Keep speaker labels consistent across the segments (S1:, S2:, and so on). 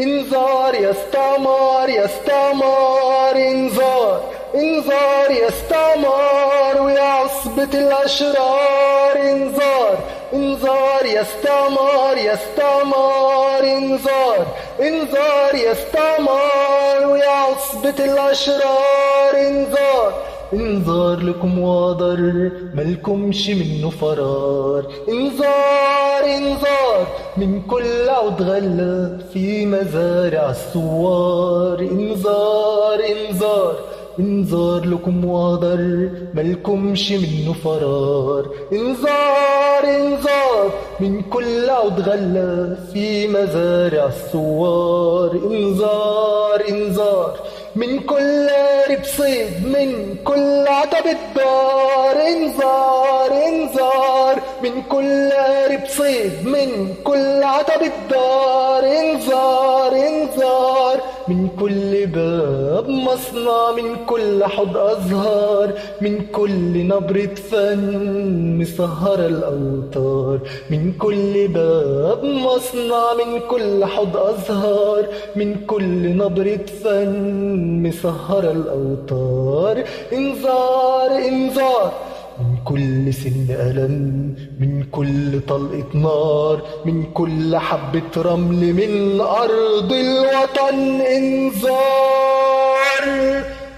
S1: إنذار يا استعمار يا استعمار، إنذار إنذار يا استعمار ويا عصبة الأشرار، إنذار إنذار يا استعمار يا استعمار، إنذار إنذار يا استعمار ويا عصبة الأشرار، إنذار إنذار لكم وضر ملكمش منه فرار، إنذار إنذار من كل عود غلة في مزارع الثوار، إنذار إنذار إنذار لكم وضر ملكمش منه فرار، إنذار إنذار من كل عود غلة في مزارع الثوار، إنذار إنذار من كل قارب صيد من كل عتب الدار، إنذار إنذار من كل قارب صيد من كل عتب الدار، إنذار إنذار من كل باب مصنع من كل حوض أزهار، من كل نبرة فن مسهرة الأوتار، من كل باب مصنع من كل حوض أزهار، من كل نبرة فن مسهرة الأوتار، إنذار إنذار من كل سن ألم من كل طلقة نار، من كل حبة رمل من أرض الوطن، إنذار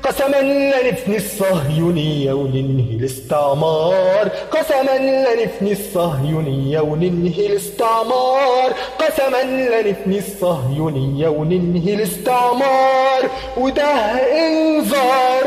S1: قسما لنفني الصهيونية وننهي الاستعمار، قسما لنفني الصهيونية وننهي الاستعمار، قسما لنفني الصهيونية وننهي الاستعمار، وده إنذار.